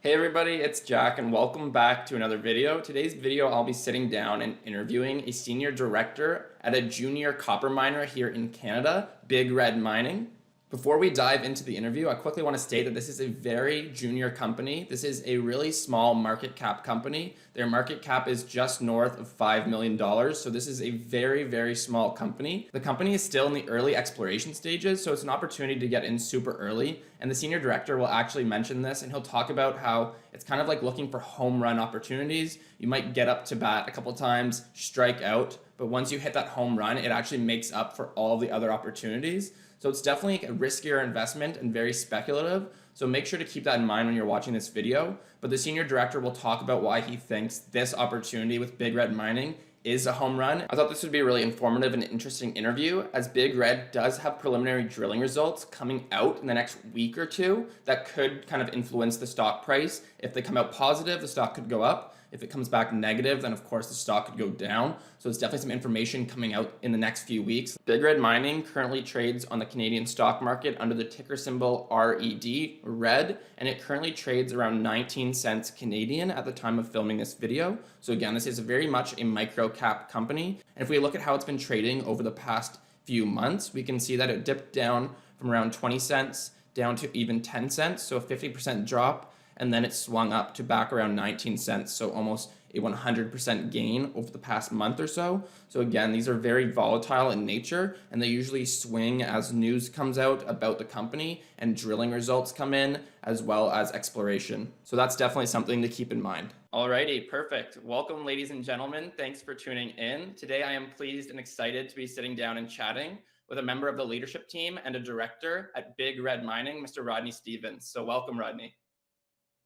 Hey everybody, it's Jack and welcome back to another video. Today's video I'll be sitting down and interviewing a senior director at a junior copper miner here in Canada, Big Red Mining. Before we dive into the interview, I quickly want to state that this is a very junior company. This is a really small market cap company. Their market cap is just north of $5 million. So this is a very, very small company. The company is still in the early exploration stages, so it's an opportunity to get in super early. And the senior director will actually mention this, and he'll talk about how it's kind of like looking for home run opportunities. You might get up to bat a couple times, strike out, but once you hit that home run, it actually makes up for all the other opportunities. So it's definitely a riskier investment and very speculative. So make sure to keep that in mind when you're watching this video. But the senior director will talk about why he thinks this opportunity with Big Red Mining is a home run. I thought this would be a really informative and interesting interview, as Big Red does have preliminary drilling results coming out in the next week or two that could kind of influence the stock price. If they come out positive, the stock could go up. If it comes back negative, then of course the stock could go down. So it's definitely some information coming out in the next few weeks. Big Red Mining currently trades on the Canadian stock market under the ticker symbol RED, RED, and it currently trades around 19 cents Canadian at the time of filming this video. So again, this is very much a micro cap company. And if we look at how it's been trading over the past few months, we can see that it dipped down from around 20 cents down to even 10 cents, so a 50% drop. And then it swung up to back around 19 cents, so almost a 100% gain over the past month or so. So again, these are very volatile in nature, and they usually swing as news comes out about the company and drilling results come in, as well as exploration. So that's definitely something to keep in mind. Alrighty, perfect. Welcome, ladies and gentlemen. Thanks for tuning in. Today I am pleased and excited to be sitting down and chatting with a member of the leadership team and a director at Big Red Mining, Mr. Rodney Stevens. So welcome, Rodney.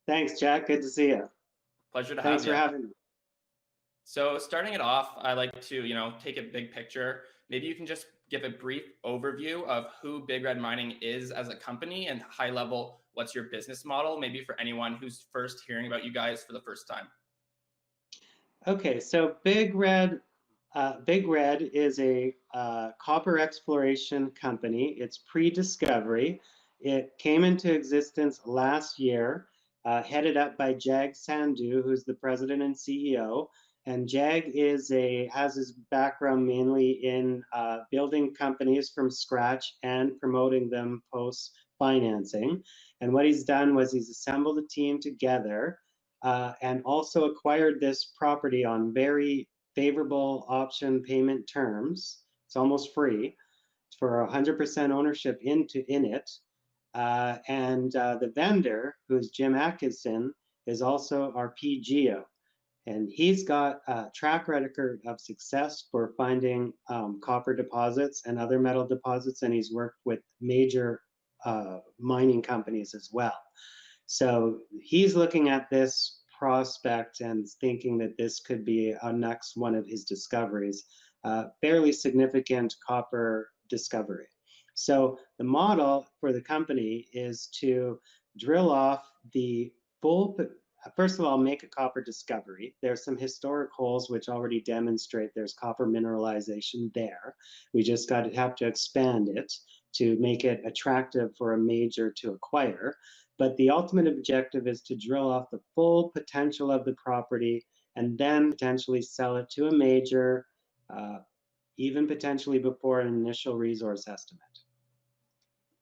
Thanks, Jack. Good to see you. Pleasure to have you. Thanks for having me. So starting it off, I like to, take a big picture. Maybe you can just give a brief overview of who Big Red Mining is as a company and high level, what's your business model, maybe for anyone who's first hearing about you guys for the first time. Okay, so Big Red is a copper exploration company. It's pre-discovery. It came into existence last year, headed up by Jag Sandhu, who's the president and CEO. And Jag has his background mainly in building companies from scratch and promoting them post-financing. And what he's done was he's assembled a team together and also acquired this property on very favorable option payment terms. It's almost free for 100% ownership in it. The vendor, who's Jim Atkinson, is also our PGO. And he's got a track record of success for finding copper deposits and other metal deposits, and he's worked with major mining companies as well. So he's looking at this prospect and thinking that this could be a next one of his discoveries, fairly significant copper discovery. So the model for the company is to drill off the full, first of all, make a copper discovery. There's some historic holes which already demonstrate there's copper mineralization there. We just have to expand it to make it attractive for a major to acquire. But the ultimate objective is to drill off the full potential of the property and then potentially sell it to a major, even potentially before an initial resource estimate.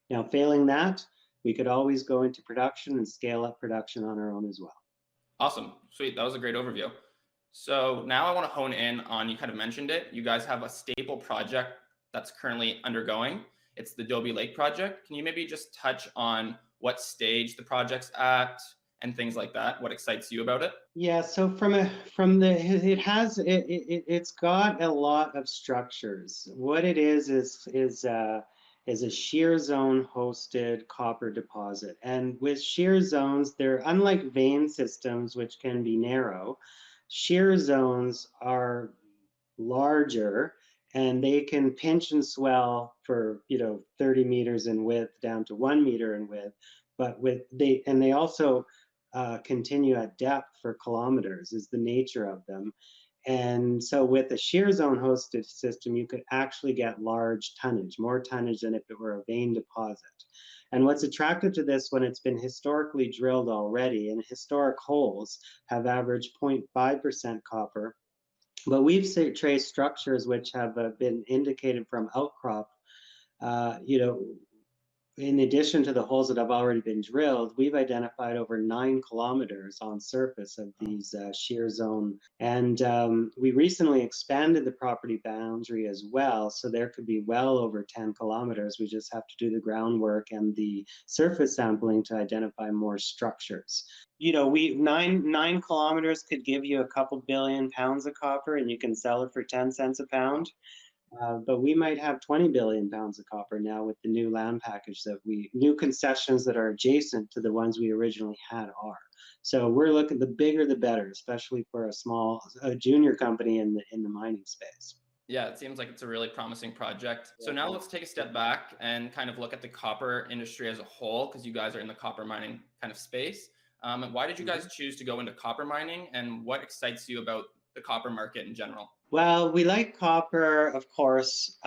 Now, failing that, we could always go into production and scale up production on our own as well. Awesome. Sweet. That was a great overview. So now I want to hone in on, you kind of mentioned it, you guys have a staple project that's currently undergoing. It's the Dobie Lake project. Can you maybe just touch on what stage the project's at and things like that? What excites you about it? Yeah, so it's got a lot of structures. What it is a shear zone hosted copper deposit. And with shear zones, they're unlike vein systems, which can be narrow. Shear zones are larger and they can pinch and swell for 30 meters in width down to 1 meter in width. But they also continue at depth for kilometers is the nature of them. And so with a shear zone hosted system, you could actually get large tonnage, more tonnage than if it were a vein deposit. And what's attractive to this, when it's been historically drilled already, and historic holes have averaged 0.5% copper, but we've traced structures which have been indicated from outcrop, you know, in addition to the holes that have already been drilled, we've identified over 9 kilometers on surface of these shear zone. And we recently expanded the property boundary as well, so there could be well over 10 kilometers. We just have to do the groundwork and the surface sampling to identify more structures. You know, nine kilometers could give you a couple billion pounds of copper, and you can sell it for 10 cents a pound. But we might have 20 billion pounds of copper now with the new land package new concessions that are adjacent to the ones we originally had are. So we're looking, the bigger the better, especially for a junior company in the mining space. Yeah, it seems like it's a really promising project. So now let's take a step back and kind of look at the copper industry as a whole, because you guys are in the copper mining kind of space. Why did you guys choose to go into copper mining, and what excites you about the copper market in general? Well, we like copper, of course.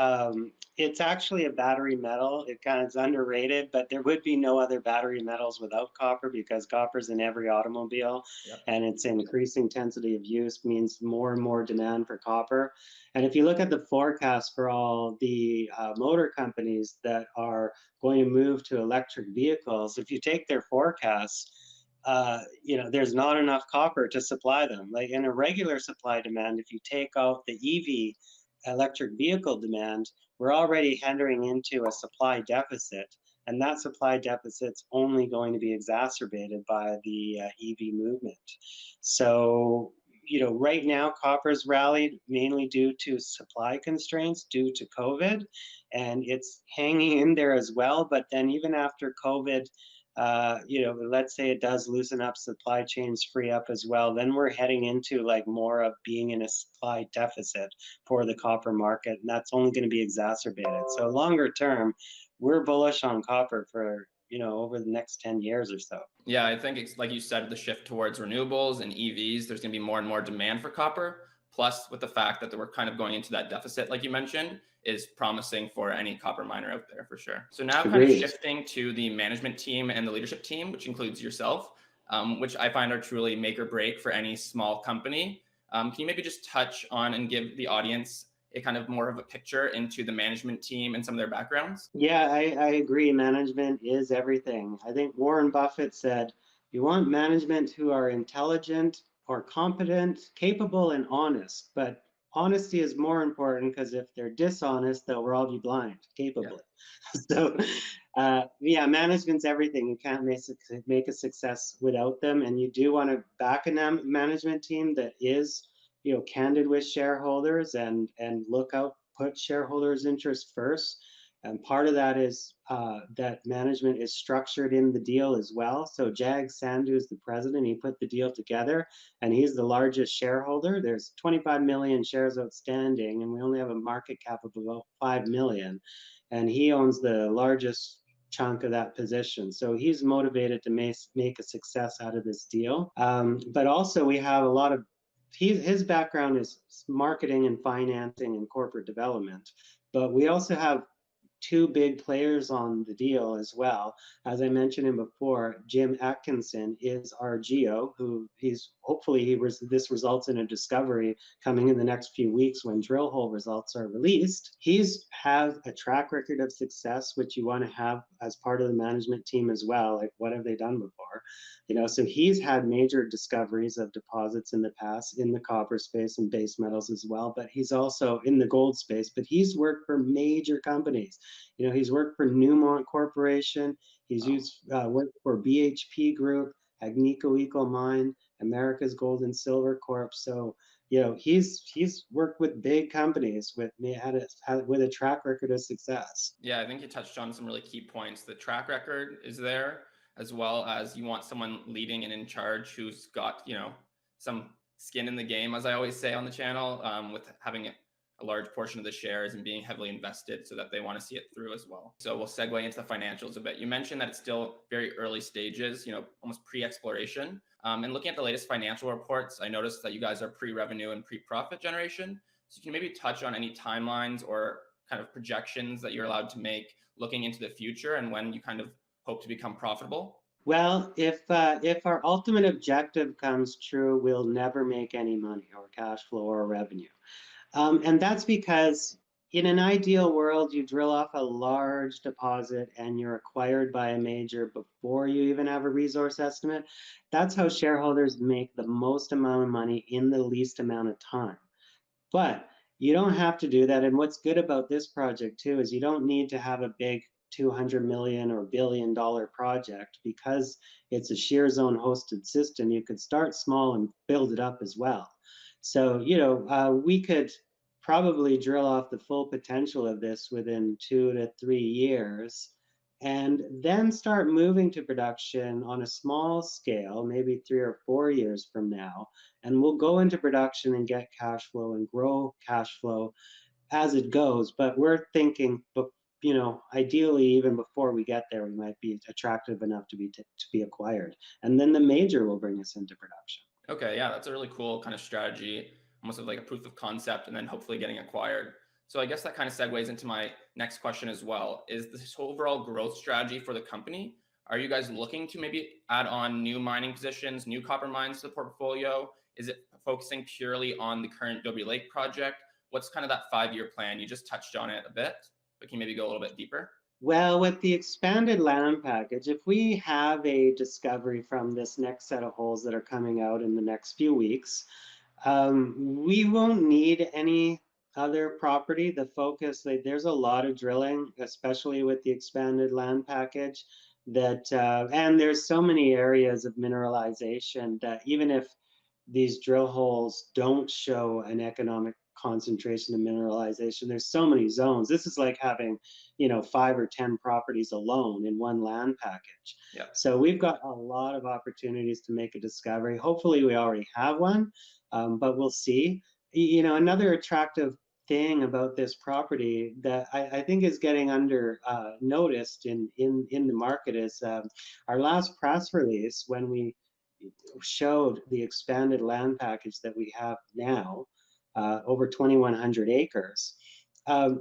It's actually a battery metal. It kind of is underrated, but there would be no other battery metals without copper, because copper's in every automobile. Yep. And its increasing intensity of use means more and more demand for copper. And if you look at the forecast for all the motor companies that are going to move to electric vehicles, if you take their forecasts, you know, there's not enough copper to supply them. Like in a regular supply demand, if you take out the EV electric vehicle demand, we're already entering into a supply deficit, and that supply deficit's only going to be exacerbated by the EV movement. So, you know, right now copper's rallied mainly due to supply constraints due to COVID, and it's hanging in there as well. But then even after COVID, you know, let's say it does loosen up, supply chains free up as well, then we're heading into like more of being in a supply deficit for the copper market, and that's only going to be exacerbated. So longer term, we're bullish on copper for, you know, over the next 10 years or so. Yeah, I think it's like you said, the shift towards renewables and EVs, there's going to be more and more demand for copper. Plus, with the fact that we're kind of going into that deficit, like you mentioned, is promising for any copper miner out there for sure. So now kind of shifting to the management team and the leadership team, which includes yourself, which I find are truly make or break for any small company. Can you maybe just touch on and give the audience a kind of more of a picture into the management team and some of their backgrounds? Yeah, I agree. Management is everything. I think Warren Buffett said, you want management who are intelligent or competent, capable, and honest. But honesty is more important, because if they're dishonest, they'll all be blind, capably. Yeah. So, yeah, management's everything. You can't make a success without them. And you do want to back a management team that is, you know, candid with shareholders and put shareholders' interest first. And part of that is that management is structured in the deal as well. So Jag Sandhu is the president. He put the deal together, and he's the largest shareholder. There's 25 million shares outstanding, and we only have a market cap of about 5 million. And he owns the largest chunk of that position. So he's motivated to make a success out of this deal. But also we have a lot of, his background is marketing and financing and corporate development. But we also have 2 big players on the deal as well. As I mentioned him before, Jim Atkinson is our geo, who this results in a discovery coming in the next few weeks when drill hole results are released. He's has a track record of success, which you want to have as part of the management team as well. Like, what have they done before? You know, so he's had major discoveries of deposits in the past in the copper space and base metals as well, but he's also in the gold space, but he's worked for major companies. You know, he's worked for Newmont Corporation. He's worked for BHP Group, Agnico Eagle Mine, America's Gold and Silver Corp. So, you know, he's worked with big companies with a track record of success. Yeah, I think you touched on some really key points. The track record is there, as well as you want someone leading and in charge who's got, you know, some skin in the game, as I always say on the channel, with having a large portion of the shares and being heavily invested so that they want to see it through as well. So we'll segue into the financials a bit. You mentioned that it's still very early stages, you know, almost pre-exploration. And looking at the latest financial reports, I noticed that you guys are pre-revenue and pre-profit generation. So can you maybe touch on any timelines or kind of projections that you're allowed to make looking into the future, and when you kind of hope to become profitable? Well, if our ultimate objective comes true, we'll never make any money or cash flow or revenue. And that's because in an ideal world, you drill off a large deposit and you're acquired by a major before you even have a resource estimate. That's how shareholders make the most amount of money in the least amount of time. But you don't have to do that. And what's good about this project too is you don't need to have a big 200 million or $1 billion project because it's a shear zone hosted system. You could start small and build it up as well. So, we could probably drill off the full potential of this within 2 to 3 years and then start moving to production on a small scale, maybe 3 or 4 years from now. And we'll go into production and get cash flow and grow cash flow as it goes. But we're thinking, ideally, even before we get there, we might be attractive enough to be acquired. And then the major will bring us into production. Okay, yeah, that's a really cool kind of strategy, almost like a proof of concept and then hopefully getting acquired. So I guess that kind of segues into my next question as well. Is this overall growth strategy for the company? Are you guys looking to maybe add on new mining positions, new copper mines to the portfolio? Is it focusing purely on the current Dobie Lake project? What's kind of that 5-year plan? You just touched on it a bit, but can you maybe go a little bit deeper? Well, with the expanded land package, if we have a discovery from this next set of holes that are coming out in the next few weeks, we won't need any other property. The focus, there's a lot of drilling, especially with the expanded land package, and there's so many areas of mineralization that even if these drill holes don't show an economic concentration of mineralization, there's so many zones. This is like having 5 or 10 properties alone in one land package. Yeah. So we've got a lot of opportunities to make a discovery. Hopefully we already have one, but we'll see. Another attractive thing about this property that I think is getting under noticed in the market is our last press release when we showed the expanded land package that we have now, over 2,100 acres.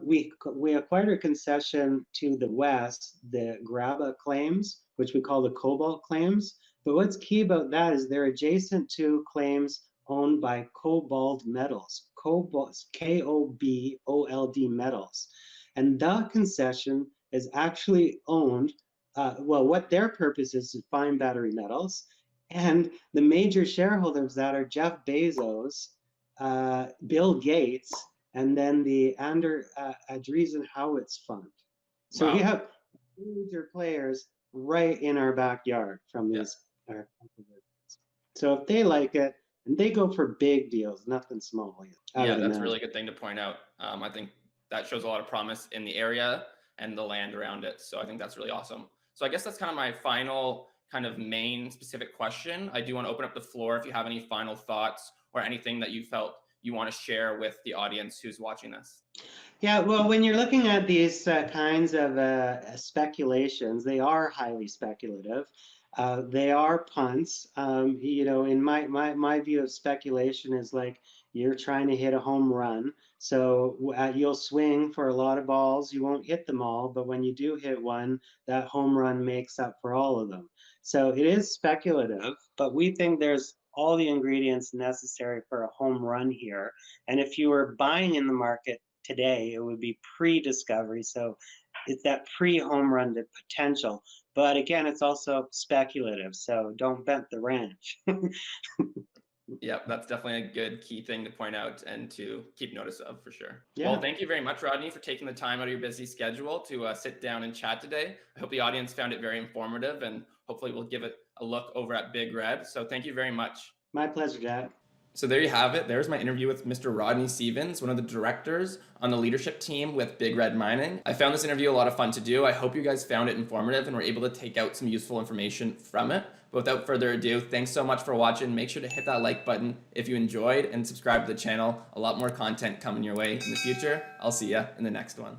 We acquired a concession to the west, the Graba claims, which we call the cobalt claims. But what's key about that is they're adjacent to claims owned by Cobalt Metals, KOBOLD Metals. And the concession is actually owned, what their purpose is to find battery metals. And the major shareholders that are Jeff Bezos, Bill Gates, and then the Andreessen Horowitz Fund. So we have major players right in our backyard from these. So if they like it, and they go for big deals, nothing small. Yeah, that's a really good thing to point out. I think that shows a lot of promise in the area and the land around it. So I think that's really awesome. So I guess that's kind of my final kind of main specific question. I do want to open up the floor if you have any final thoughts or anything that you felt you want to share with the audience who's watching this. Yeah, well, when you're looking at these kinds of speculations, they are highly speculative. They are punts. In my view of speculation is like you're trying to hit a home run. So you'll swing for a lot of balls. You won't hit them all, but when you do hit one, that home run makes up for all of them. So it is speculative, but we think there's all the ingredients necessary for a home run here. And if you were buying in the market today, it would be pre-discovery. So it's that pre-home run potential. But again, it's also speculative. So don't bet the ranch. Yeah, that's definitely a good key thing to point out and to keep notice of for sure. Yeah. Well, thank you very much, Rodney, for taking the time out of your busy schedule to sit down and chat today. I hope the audience found it very informative and hopefully we'll give it a look over at Big Red. So thank you very much. My pleasure, Jack. So there you have it. There's my interview with Mr. Rodney Stevens, one of the directors on the leadership team with Big Red Mining. I found this interview a lot of fun to do. I hope you guys found it informative and were able to take out some useful information from it. But without further ado, thanks so much for watching. Make sure to hit that like button if you enjoyed and subscribe to the channel. A lot more content coming your way in the future. I'll see you in the next one.